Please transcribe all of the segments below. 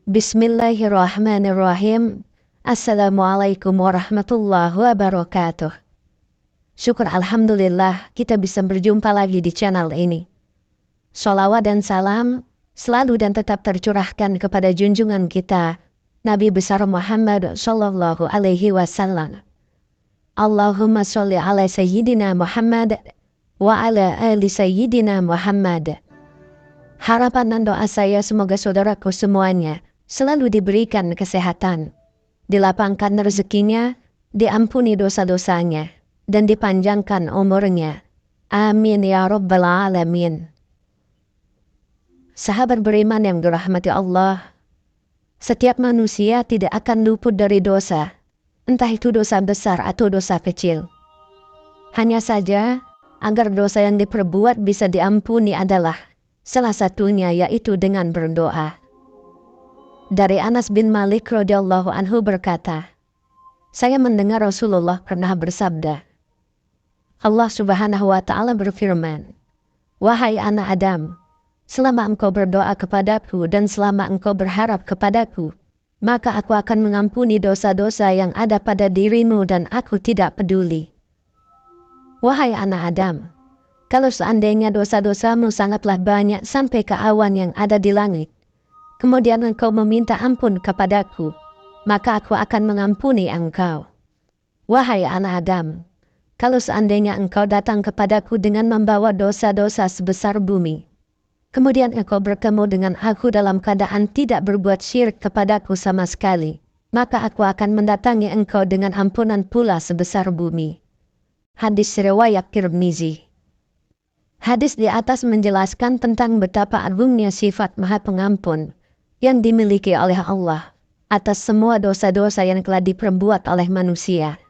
Bismillahirrahmanirrahim. Assalamualaikum warahmatullahi wabarakatuh. Syukur alhamdulillah kita bisa berjumpa lagi di channel ini. Sholawat dan salam selalu dan tetap tercurahkan kepada junjungan kita Nabi besar Muhammad sallallahu alaihi wasallam. Allahumma sholli ala sayyidina Muhammad wa ala ali sayyidina Muhammad. Harapan dan doa saya semoga saudaraku semuanya selalu diberikan kesehatan, dilapangkan rezekinya, diampuni dosa-dosanya, dan dipanjangkan umurnya. Amin ya rabbal alamin. Sahabat beriman yang dirahmati Allah, setiap manusia tidak akan luput dari dosa, entah itu dosa besar atau dosa kecil. Hanya saja, agar dosa yang diperbuat bisa diampuni adalah salah satunya yaitu dengan berdoa. Dari Anas bin Malik radhiyallahu anhu berkata, saya mendengar Rasulullah pernah bersabda, Allah subhanahu wa ta'ala berfirman, wahai anak Adam, selama engkau berdoa kepadaku dan selama engkau berharap kepadaku, maka aku akan mengampuni dosa-dosa yang ada pada dirimu dan aku tidak peduli. Wahai anak Adam, kalau seandainya dosa-dosamu sangatlah banyak sampai ke awan yang ada di langit, kemudian engkau meminta ampun kepadaku, maka aku akan mengampuni engkau. Wahai anak Adam, kalau seandainya engkau datang kepadaku dengan membawa dosa-dosa sebesar bumi, kemudian engkau bertemu dengan aku dalam keadaan tidak berbuat syirik kepadaku sama sekali, maka aku akan mendatangi engkau dengan ampunan pula sebesar bumi. Hadis riwayat Tirmizi. Hadis di atas menjelaskan tentang betapa agungnya sifat Maha Pengampun yang dimiliki oleh Allah atas semua dosa-dosa yang telah diperbuat oleh manusia.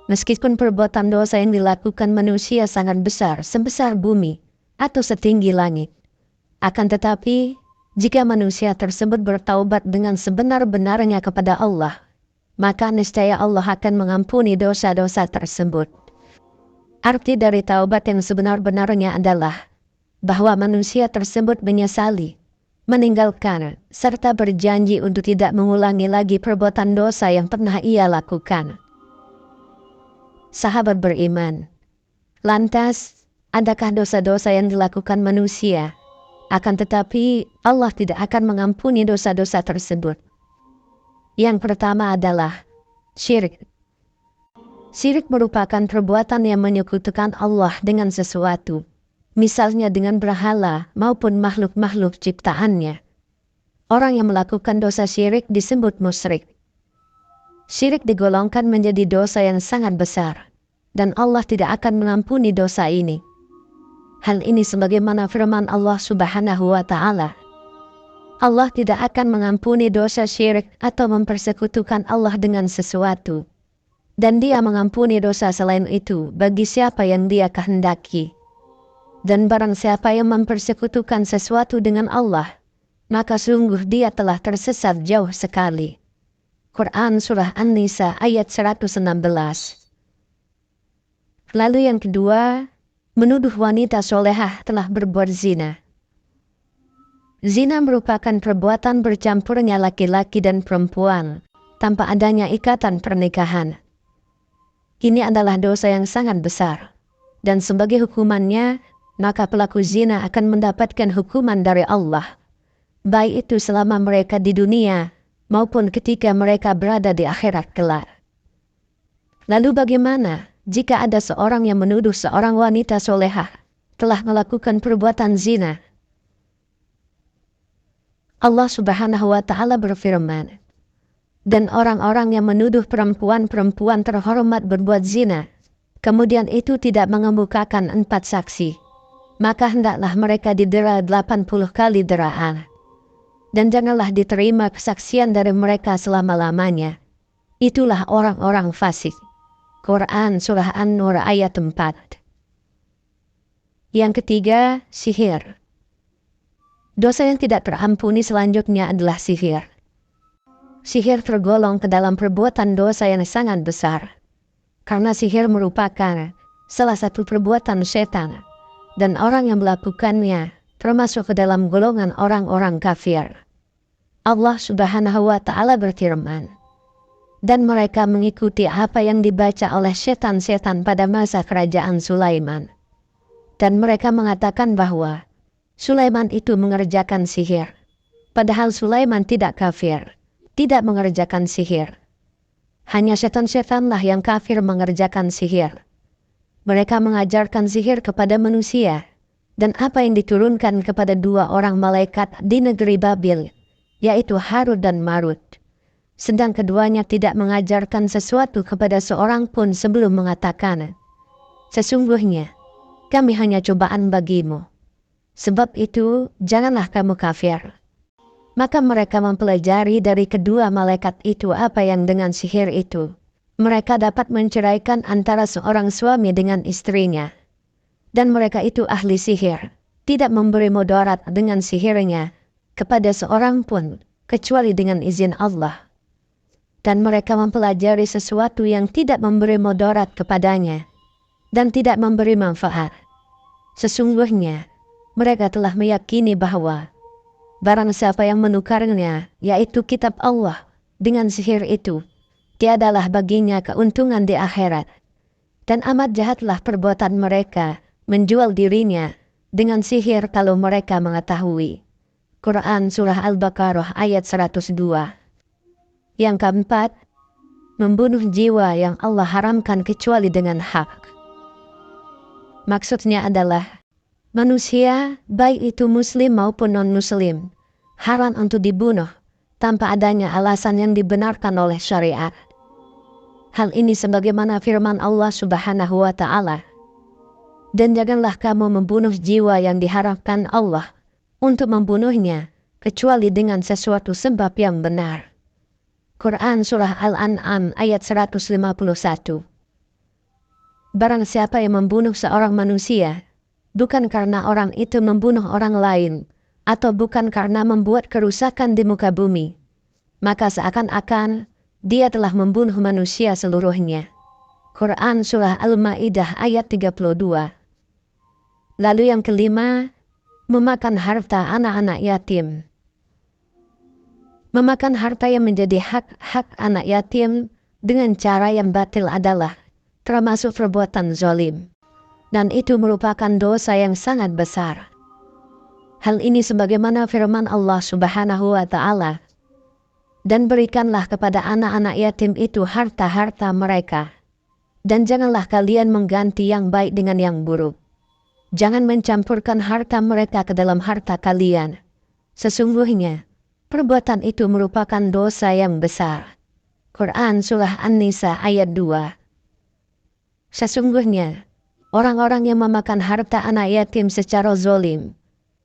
Meskipun perbuatan dosa yang dilakukan manusia sangat besar, sebesar bumi atau setinggi langit, akan tetapi jika manusia tersebut bertaubat dengan sebenar-benarnya kepada Allah, maka niscaya Allah akan mengampuni dosa-dosa tersebut. Arti dari taubat yang sebenar-benarnya adalah bahwa manusia tersebut menyesali, meninggalkan, serta berjanji untuk tidak mengulangi lagi perbuatan dosa yang pernah ia lakukan. Sahabat beriman, lantas, adakah dosa-dosa yang dilakukan manusia? Akan tetapi, Allah tidak akan mengampuni dosa-dosa tersebut. Yang pertama adalah syirik. Syirik merupakan perbuatan yang menyekutukan Allah dengan sesuatu, misalnya dengan berhala maupun makhluk-makhluk ciptaannya. Orang yang melakukan dosa syirik disebut musyrik. Syirik digolongkan menjadi dosa yang sangat besar, dan Allah tidak akan mengampuni dosa ini. Hal ini sebagaimana firman Allah subhanahu wa ta'ala. Allah tidak akan mengampuni dosa syirik atau mempersekutukan Allah dengan sesuatu, dan Dia mengampuni dosa selain itu bagi siapa yang Dia kehendaki. Dan barang siapa yang mempersekutukan sesuatu dengan Allah, maka sungguh dia telah tersesat jauh sekali. Quran Surah An-Nisa ayat 116. Lalu yang kedua, menuduh wanita solehah telah berbuat zina. Zina merupakan perbuatan bercampurnya laki-laki dan perempuan, tanpa adanya ikatan pernikahan. Ini adalah dosa yang sangat besar, dan sebagai hukumannya, maka pelaku zina akan mendapatkan hukuman dari Allah, baik itu selama mereka di dunia, maupun ketika mereka berada di akhirat kelak. Lalu bagaimana jika ada seorang yang menuduh seorang wanita solehah telah melakukan perbuatan zina? Allah subhanahu wa ta'ala berfirman, dan orang-orang yang menuduh perempuan-perempuan terhormat berbuat zina, kemudian itu tidak mengemukakan 4 saksi, maka hendaklah mereka didera 80 kali deraan, dan janganlah diterima kesaksian dari mereka selama-lamanya. Itulah orang-orang fasik. Quran Surah An-Nur ayat 4. Yang ketiga, sihir. Dosa yang tidak terampuni selanjutnya adalah sihir. Sihir tergolong ke dalam perbuatan dosa yang sangat besar. Karena sihir merupakan salah satu perbuatan setan. Dan orang yang melakukannya termasuk ke dalam golongan orang-orang kafir. Allah Subhanahu wa Ta'ala berfirman, dan mereka mengikuti apa yang dibaca oleh setan-setan pada masa kerajaan Sulaiman. Dan mereka mengatakan bahwa Sulaiman itu mengerjakan sihir. Padahal Sulaiman tidak kafir, tidak mengerjakan sihir. Hanya setan-setanlah yang kafir mengerjakan sihir. Mereka mengajarkan sihir kepada manusia. Dan apa yang diturunkan kepada dua orang malaikat di negeri Babil, yaitu Harut dan Marut. Sedang keduanya tidak mengajarkan sesuatu kepada seorang pun sebelum mengatakan, sesungguhnya, kami hanya cobaan bagimu. Sebab itu, janganlah kamu kafir. Maka mereka mempelajari dari kedua malaikat itu apa yang dengan sihir itu. Mereka dapat menceraikan antara seorang suami dengan istrinya. Dan mereka itu ahli sihir, tidak memberi mudarat dengan sihirnya kepada seorang pun, kecuali dengan izin Allah. Dan mereka mempelajari sesuatu yang tidak memberi mudarat kepadanya, dan tidak memberi manfaat. Sesungguhnya, mereka telah meyakini bahwa barang siapa yang menukarnya, yaitu kitab Allah, dengan sihir itu, tiadalah baginya keuntungan di akhirat. Dan amat jahatlah perbuatan mereka, menjual dirinya dengan sihir kalau mereka mengetahui. Quran Surah Al-Baqarah ayat 102. Yang keempat, membunuh jiwa yang Allah haramkan kecuali dengan hak. Maksudnya adalah, manusia, baik itu muslim maupun non-muslim, haram untuk dibunuh tanpa adanya alasan yang dibenarkan oleh syariat. Hal ini sebagaimana firman Allah Subhanahu wa Ta'ala, dan janganlah kamu membunuh jiwa yang diharapkan Allah untuk membunuhnya, kecuali dengan sesuatu sebab yang benar. Quran Surah Al-An'am ayat 151. Barang siapa yang membunuh seorang manusia, bukan karena orang itu membunuh orang lain, atau bukan karena membuat kerusakan di muka bumi, maka seakan-akan dia telah membunuh manusia seluruhnya. Quran Surah Al-Ma'idah ayat 32. Lalu yang kelima, memakan harta anak-anak yatim. Memakan harta yang menjadi hak anak yatim dengan cara yang batil adalah termasuk perbuatan zalim. Dan itu merupakan dosa yang sangat besar. Hal ini sebagaimana firman Allah Subhanahu wa Ta'ala, dan berikanlah kepada anak-anak yatim itu harta-harta mereka. Dan janganlah kalian mengganti yang baik dengan yang buruk. Jangan mencampurkan harta mereka ke dalam harta kalian. Sesungguhnya, perbuatan itu merupakan dosa yang besar. Quran Surah An-Nisa ayat 2. Sesungguhnya, orang-orang yang memakan harta anak yatim secara zalim,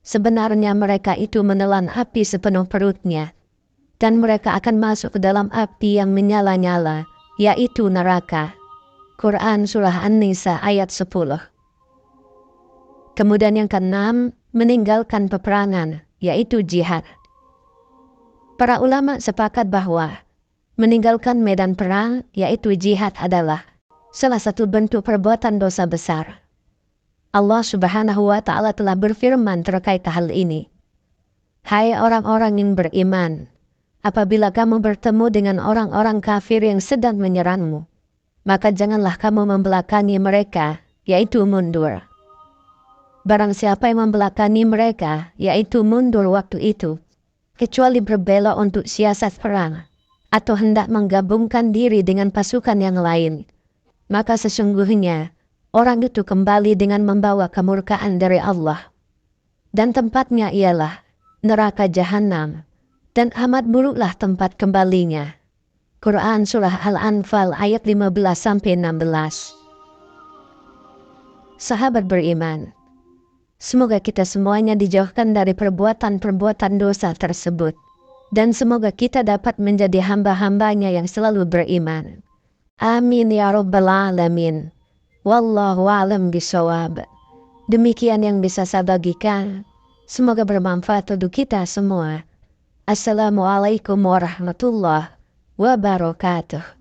sebenarnya mereka itu menelan api sepenuh perutnya. Dan mereka akan masuk ke dalam api yang menyala-nyala, yaitu neraka. Quran Surah An-Nisa ayat 10. Kemudian yang keenam, meninggalkan peperangan, yaitu jihad. Para ulama sepakat bahwa meninggalkan medan perang, yaitu jihad adalah salah satu bentuk perbuatan dosa besar. Allah Subhanahu wa Ta'ala telah berfirman terkait hal ini. Hai orang-orang yang beriman, apabila kamu bertemu dengan orang-orang kafir yang sedang menyerangmu, maka janganlah kamu membelakangi mereka, yaitu mundur. Barang siapa yang membelakangi mereka, yaitu mundur waktu itu, kecuali berbela untuk siasat perang, atau hendak menggabungkan diri dengan pasukan yang lain, maka sesungguhnya orang itu kembali dengan membawa kemurkaan dari Allah. Dan tempatnya ialah neraka jahanam, dan amat buruklah tempat kembalinya. Quran Surah Al-Anfal ayat 15-16. Sahabat beriman, semoga kita semuanya dijauhkan dari perbuatan-perbuatan dosa tersebut. Dan semoga kita dapat menjadi hamba-hambanya yang selalu beriman. Amin ya rabbal alamin. Wallahu a'lam bishawab. Demikian yang bisa saya bagikan. Semoga bermanfaat untuk kita semua. Assalamualaikum warahmatullahi wabarakatuh.